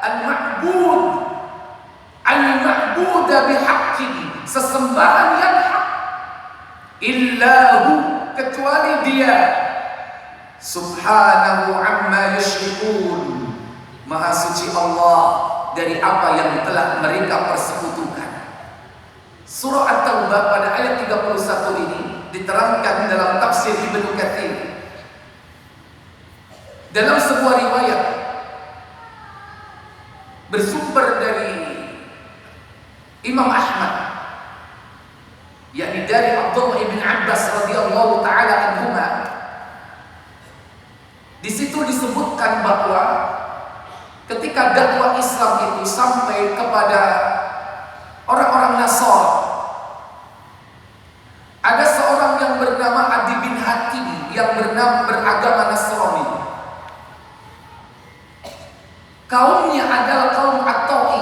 al-ma'bud, al-ma'buda bihaqqin, sesembahan yang hak, illahu, kecuali dia, subhanahu amma yusyrikun, maha suci Allah dari apa yang telah mereka persekutukan. Surah At-Taubah pada ayat 31 ini diterangkan dalam tafsir Ibnu Katsir. Dalam sebuah riwayat bersumber dari Imam Ahmad, yakni dari Abdullah ibn Abbas radhiyallahu taala anhuma, di situ disebutkan bahwa ketika dakwah Islam itu sampai kepada orang-orang Nasrani, ada seorang yang bernama Adi bin Hatim yang beragama Nasrani. Kaumnya adalah kaum At-Ta'i.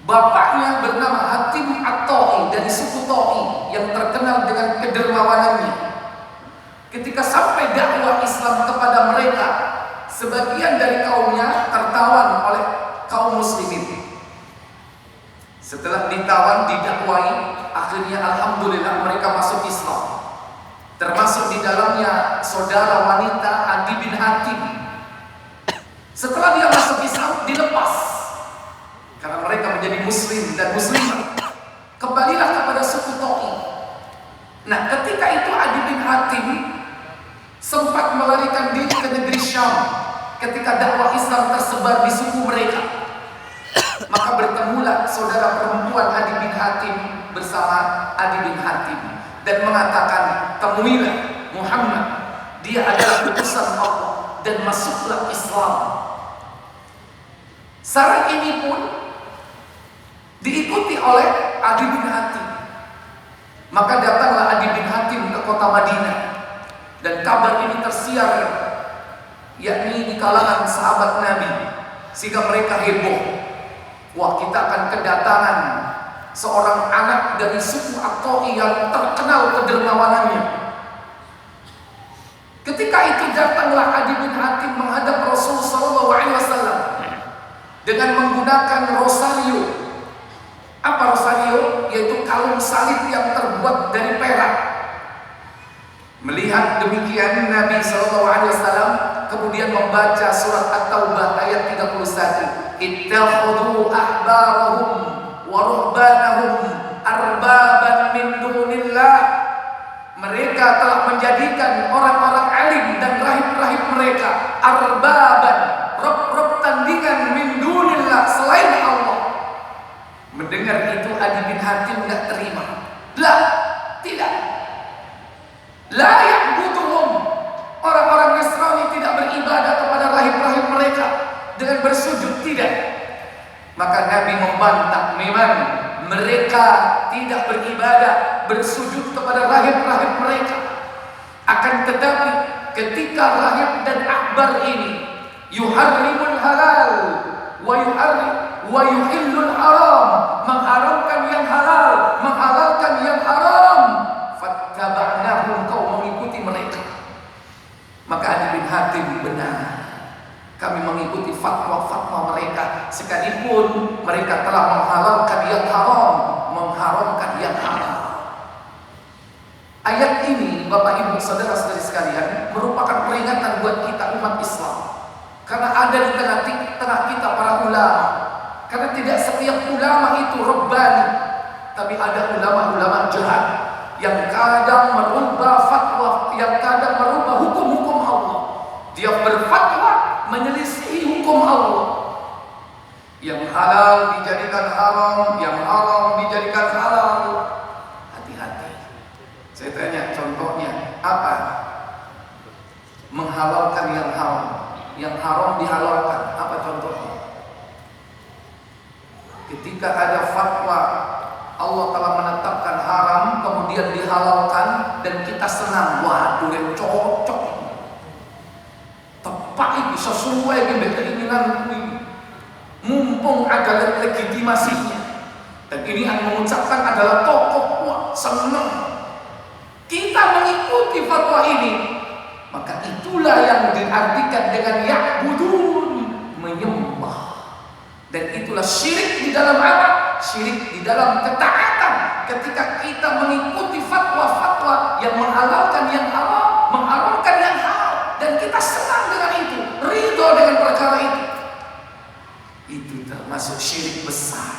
Bapaknya bernama Hatim At-Ta'i dari suku Ta'i yang terkenal dengan kedermawanannya. Ketika sampai dakwah Islam kepada mereka, sebagian dari kaumnya tertawan oleh kaum muslimin. Setelah ditawan, didakwai, akhirnya alhamdulillah mereka masuk Islam. Termasuk di dalamnya saudara wanita Adi bin Hatim. Setelah dia masuk Islam, dilepas karena mereka menjadi muslim dan muslimah. Kembalilah kepada suku Ta'i. Nah, ketika itu Adi bin Hatim sempat melarikan diri ke negeri Syam ketika dakwah Islam tersebar di suku mereka. Maka bertemulah saudara perempuan Adi bin Hatim bersama Adi bin Hatim dan mengatakan, temuilah Muhammad, dia adalah utusan Allah, dan masuklah Islam. Saran ini pun diikuti oleh Adi bin Hatim. Maka datanglah Adi bin Hatim ke kota Madinah, dan kabar ini tersiar, yakni di kalangan sahabat Nabi, sehingga mereka heboh. Wah, kita akan kedatangan seorang anak dari suku At-Ta'i yang terkenal kedermawanannya. Ketika itu datanglah Adi bin Hatim menghadap Rasul sallallahu alaihi wasallam dengan menggunakan rosario. Apa rosario? Yaitu kalung salib yang terbuat dari perak. Melihat demikian, Nabi sallallahu alaihi wasallam kemudian membaca surat At-Taubah ayat 31. Ittakhadhu ahbarahum wa ruhbanahum arbaban min dunillah. Mereka telah menjadikan orang-orang alim dan rahib-rahib mereka arbaban, rob-rob tandingan min dunillah, selain Allah. Mendengar itu Adi bin Hatim tidak terima. Lah, tidak. La ya'buduhum. Orang-orang Nasrani tidak beribadah kepada rahib-rahib mereka dengan bersujud, tidak. Maka Nabi membantah, memang mereka tidak beribadah bersujud kepada rahib-rahib mereka. Akan tetapi ketika rahib dan akbar ini yuharrimul halal wa yuhillul haram, mengharamkan yang halal, menghalalkan yang haram, fattaba'nahum, kau mengikuti mereka. Maka Adi bin Hatim benar, kami mengikuti fatwa-fatwa mereka, sekalipun mereka telah menghalalkan yang haram, mengharamkan yang halal. Ayat ini, Bapak Ibu saudara-saudari sekalian, merupakan peringatan buat kita umat Islam. Karena ada di tengah kita para ulama. Karena tidak setiap ulama itu rabbani, tapi ada ulama-ulama jahat yang kadang merubah fatwa, yang kadang merubah hukum-hukum Allah. Dia berfatwa menyelisihi hukum Allah. Yang halal dijadikan haram, yang haram dijadikan halal. Hati-hati. Saya tanya, contohnya apa? Menghalalkan yang haram, yang haram dihalalkan. Apa contohnya? Ketika ada fatwa Allah telah menetapkan haram, kemudian dihalalkan, dan kita senang, waduh, yang cocok, tepat ini, sesuai dengan keinginan ini, mumpung ada legitimasinya, dan ini yang mengucapkan adalah tokoh, wah, senang, kita mengikuti fatwa ini. Maka itulah yang diartikan dengan ya'budun, menyembah. itulah syirik di dalam apa? Syirik di dalam ketaatan. Ketika kita mengikuti fatwa-fatwa yang menghalalkan yang halal, mengharamkan yang halal, dan kita senang dengan itu, ridho dengan perkara itu termasuk syirik besar.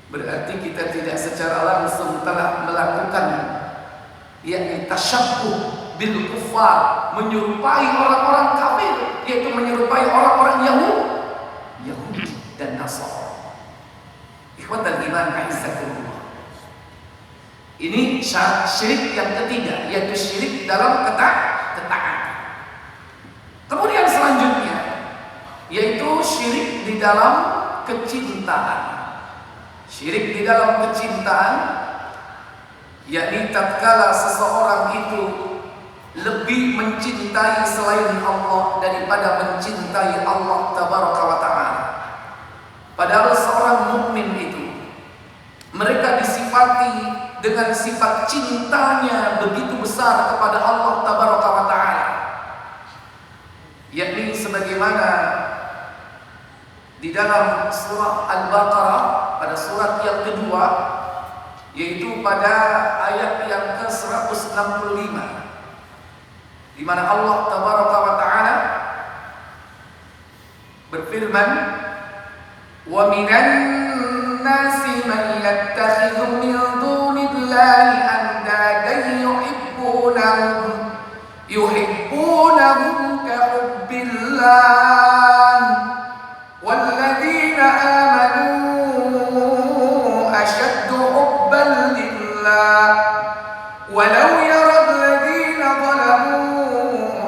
Berarti kita tidak secara langsung telah melakukan, yakni tasyabbuh bil kufar, menyerupai orang-orang kafir, yaitu menyerupai orang-orang Yahudi dan Nasara. Ikhwatal iman a'izzakumullah. Ini syirik yang ketiga, yaitu syirik dalam ketaatan. Kemudian selanjutnya yaitu syirik di dalam kecintaan. Syirik di dalam kecintaan, yakni tatkala seseorang itu lebih mencintai selain Allah daripada mencintai Allah tabaraka wa ta'ala. Padahal seorang mukmin itu, mereka disifati dengan sifat cintanya begitu besar kepada Allah tabaraka wa ta'ala, yakni sebagaimana di dalam surah Al-Baqarah pada surat yang kedua, yaitu pada ayat yang ke-165, di mana Allah tabaraka wa ta'ala berfirman, wa minan nasi man yattakhidhu min dunillahi andadan yuhibbunahum ka hubbillah walladzina amanu ashaddu hubban lillah walau yara alladzina zalamu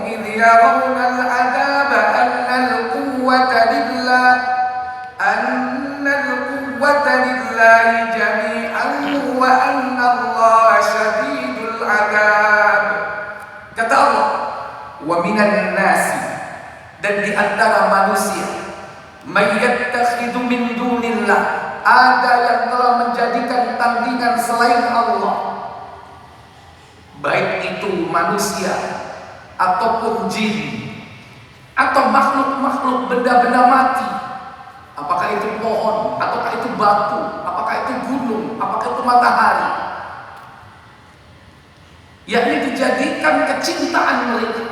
idh yarawna al'adaba anna al-quwwata lillahi jami'an wa anna Allah syadidul 'adzab. Kata Allah, wa minan nasi, dan di antara manusia, may yattakhidhu min dunillah, ada yang telah menjadikan tandingan selain Allah, baik itu manusia ataupun jin atau makhluk-makhluk benda-benda mati, apakah itu pohon, apakah itu batu, apakah itu gunung, apakah itu matahari, yakni dijadikan kecintaan mereka.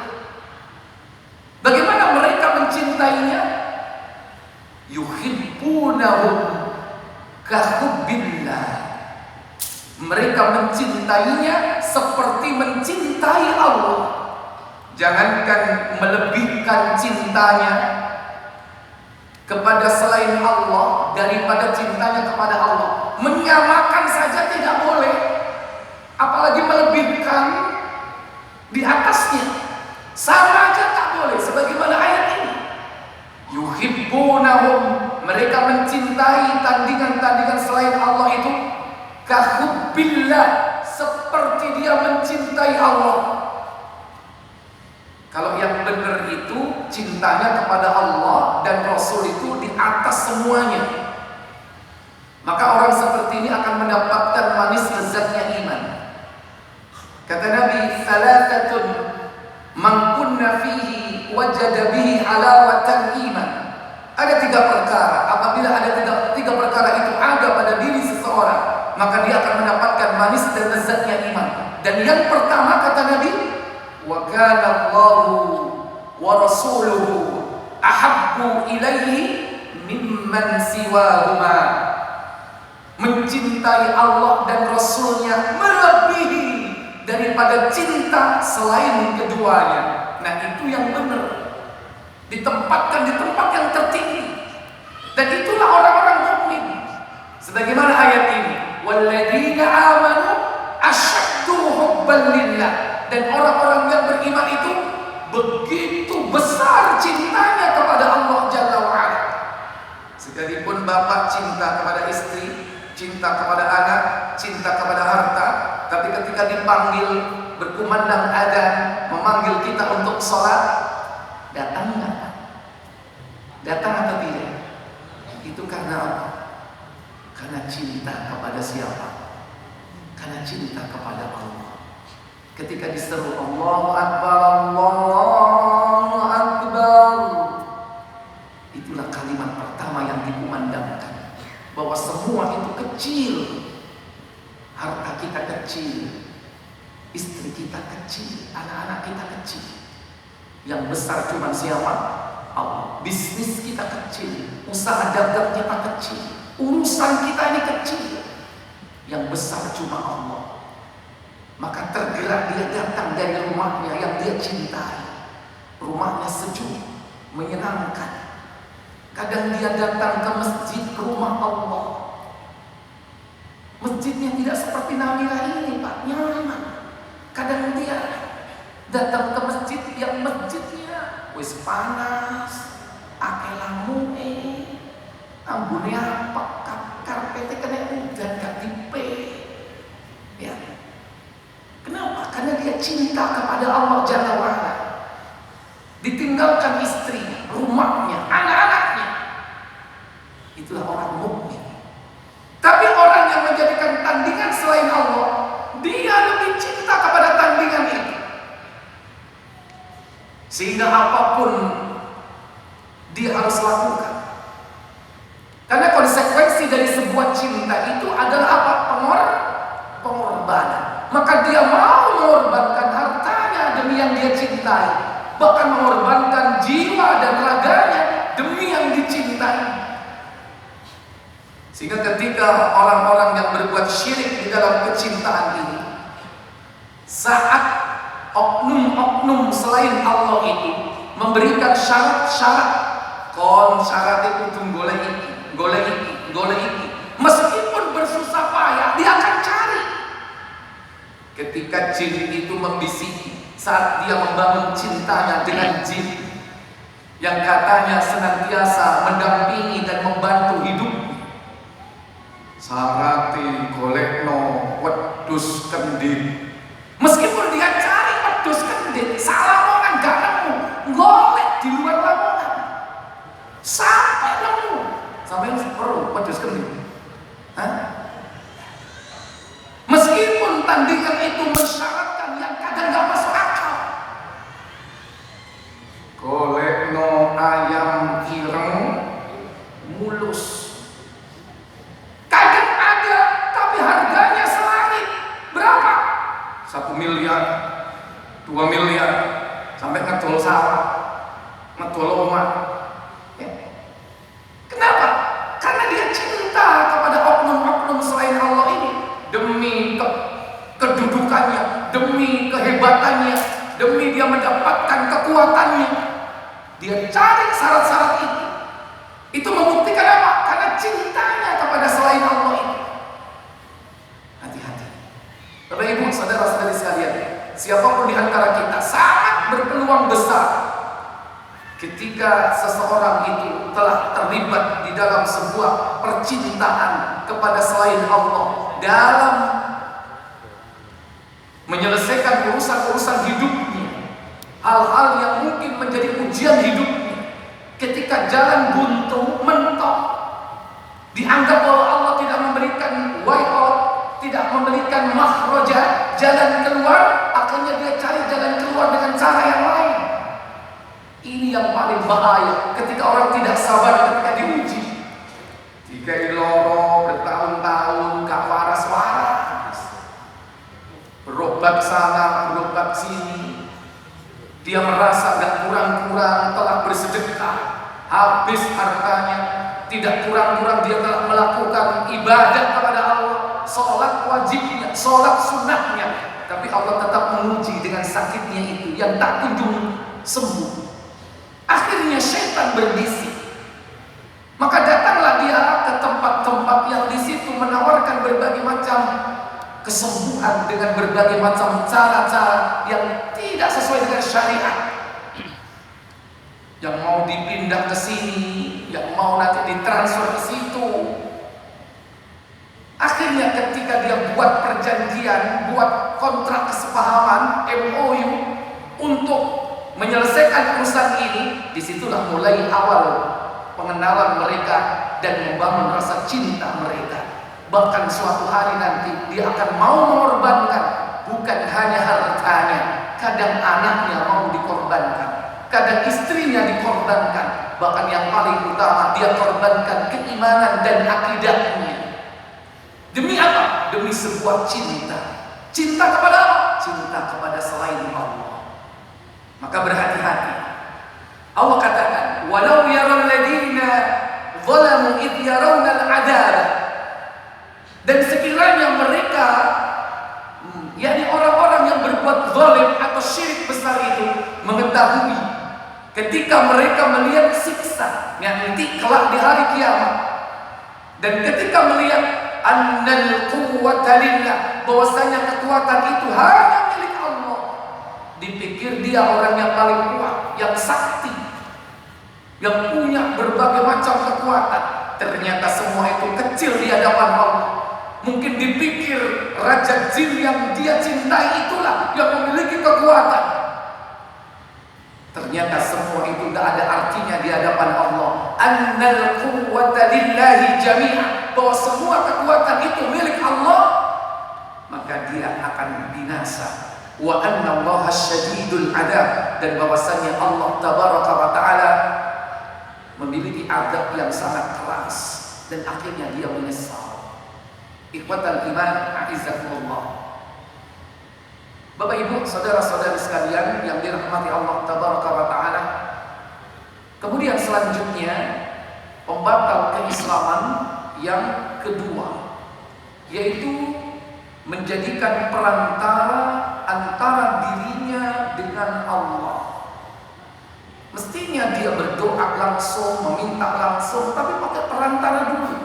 Bagaimana mereka mencintainya? Yuhibbunahum kahubbillah, mereka mencintainya seperti mencintai Allah. Jangankan melebihkan cintanya kepada selain Allah daripada cintanya kepada Allah, menyamakan saja tidak boleh, apalagi melebihkan di atasnya, sama aja tak boleh. Sebagaimana ayat ini, yuhibbunahum, mereka mencintai tandingan-tandingan selain Allah itu kahubbillah, seperti dia mencintai Allah. Kalau yang benar itu cintanya kepada Allah dan Rasul itu di atas semuanya, maka orang seperti ini akan mendapatkan manis lezatnya iman. Kata Nabi, thalathatun man kunna fihi wajada bihi halawatan iman. Ada 3 perkara, apabila ada tiga perkara itu ada pada diri seseorang, maka dia akan mendapatkan manis dan lezatnya iman. Dan yang pertama kata Nabi, wa kana Allahu wa rasuluhu ahabbu ilaihi mimman siwahuma. Mencintai Allah dan Rasulnya melebihi daripada cinta selain keduanya. Nah, itu yang benar, ditempatkan di tempat yang tertinggi. Dan itulah orang-orang mukmin. Sebagaimana ayat ini, walladzina amanu asyaddu hubban lillah. Dan orang-orang yang beriman itu begitu besar cintanya kepada Allah Jalla wa'ala. Sekalipun bapak cinta kepada istri, cinta kepada anak, cinta kepada harta, tapi ketika dipanggil berkumandang adzan, memanggil kita untuk sholat, datang nggak? Datang atau tidak? Itu karena apa? Karena cinta kepada siapa? Karena cinta kepada Allah. Ketika diseru Allahu Akbar, Allahu Akbar, itulah kalimat bahwa semua itu kecil. Harta kita kecil, istri kita kecil, anak-anak kita kecil. Yang besar cuma siapa? Allah. Bisnis kita kecil, usaha dagang kita kecil, urusan kita ini kecil. Yang besar cuma Allah. Maka tergerak dia datang dari rumahnya yang dia cintai. Rumahnya sejuk, menyenangkan. Kadang dia datang ke masjid, rumah Allah. Masjidnya tidak seperti Namira ini, Pak, nyaman. Kadang dia datang ke masjid yang masjidnya wis panas, ake lamu ambune apa, karpetnya kena udan gak dipe. Ya. Kenapa? Karena dia cinta kepada Allah Jalla wa'ala. Ditinggalkan istri, rumahnya, anak-anaknya. Itulah orang mukmin. Tapi orang yang menjadikan tandingan selain Allah, dia lebih cinta kepada tandingan itu. Sehingga apapun dia harus lakukan. Karena konsekuensi dari sebuah cinta itu adalah apa? Pengorbanan. Maka dia mau mengorbankan hartanya demi yang dia cintai, bahkan mengorbankan jiwa dan raganya demi yang dicintai. Sehingga ketika orang-orang yang berbuat syirik di dalam kecintaan ini, saat oknum-oknum selain Allah itu memberikan syarat-syarat, syarat itu golek iki, meskipun bersusah payah dia akan cari. Ketika jin itu membisiki saat dia membangun cintanya dengan jin yang katanya senantiasa mendampingi dan membantu hidupnya, sarati golekno wedhus kendit. Meskipun dia cari wedhus kendit, salah omongan gak nemu, golek di luar lamongan sampai nemu. Sampai perlu wedhus kendit. Meskipun tandingan itu mensyaratkan yang kadang gak masuk akal. Golekno ayam ireng mulus. Kadang ada, tapi harganya selangit. Berapa? 1 miliar, 2 miliar, sampai ngedol sawah, ngedol omah. Ya. Kenapa? Karena dia cinta kepada oknum-oknum selain Allah ini. Demi kedudukannya, demi kehebatannya, demi dia mendapatkan kekuatannya, dia cari syarat-syarat itu. Itu membuktikan apa? Karena cintanya kepada selain Allah itu. Hati-hati, Bapak Ibu, saudara-saudari sekalian, siapapun di antara kita sangat berpeluang besar ketika seseorang itu telah terlibat di dalam sebuah percintaan kepada selain Allah dalam menyelesaikan urusan-urusan hidupnya, hal-hal yang mungkin menjadi ujian hidupnya. Ketika jalan buntu, mentok, dianggap bahwa Allah tidak memberikan way out, tidak memberikan makhraja, jalan keluar, akhirnya dia cari jalan keluar dengan cara yang lain. Ini yang paling bahaya ketika orang tidak sabar ketika diuji. Jika loro bertahun-tahun gak waras-waras, berobat sana, berobat sini, dia merasa gak kurang-kurang telah bersedekah, habis hartanya, tidak kurang-kurang dia telah melakukan ibadah kepada Allah, sholat wajibnya, sholat sunnahnya, tapi Allah tetap menguji dengan sakitnya itu yang tak kunjung sembuh. Akhirnya syaitan berbisik. Maka datanglah dia ke tempat-tempat yang di situ menawarkan berbagai macam kesembuhan dengan berbagai macam cara-cara yang tidak sesuai dengan syariat. Yang mau dipindah ke sini, yang mau nanti ditransfer ke situ. Akhirnya ketika dia buat perjanjian, buat kontrak kesepahaman MOU untuk menyelesaikan urusan ini, disitulah mulai awal pengenalan mereka dan membangun rasa cinta mereka. Bahkan suatu hari nanti dia akan mau mengorbankan bukan hanya hartanya, kadang anaknya mau dikorbankan, kadang istrinya dikorbankan, bahkan yang paling utama dia korbankan keimanan dan akidahnya. Demi apa? Demi sebuah cinta. Cinta kepada apa? Cinta kepada selain Allah. Maka berhati-hati. Allah katakan, walau yaral ladina zalamu idh yarawna al-'adab. Dan sekiranya mereka, yakni orang-orang yang berbuat zalim atau syirik besar itu, mengetahui ketika mereka melihat siksa yang nanti kelak di hari kiamat, dan ketika melihat annal quwwata lillah, bahwasanya kekuatan itu hanya milik Allah, dipikir dia orang yang paling kuat, yang sakti, yang punya berbagai macam kekuatan. Ternyata semua itu kecil di hadapan Allah. Mungkin dipikir raja jin yang dia cintai itulah yang memiliki kekuatan. Ternyata semua itu tidak ada artinya di hadapan Allah. Annal quwwata lillahi jami'an, bahwa semua kekuatan itu milik Allah, maka dia akan binasa. Wa anna Allaha syadidul adab, dan bahwasanya Allah tabaraka wa taala memiliki adab yang sangat keras, dan akhirnya dia menyesal. Ikhwatal iman, a'izzakumullah. Bapak Ibu, saudara-saudari sekalian yang dirahmati Allah tabaraka wa taala. Kemudian selanjutnya pembatal keislaman yang kedua, yaitu menjadikan perantara antara dirinya dengan Allah. Mestinya dia berdoa langsung, meminta langsung, tapi pakai perantara dulu.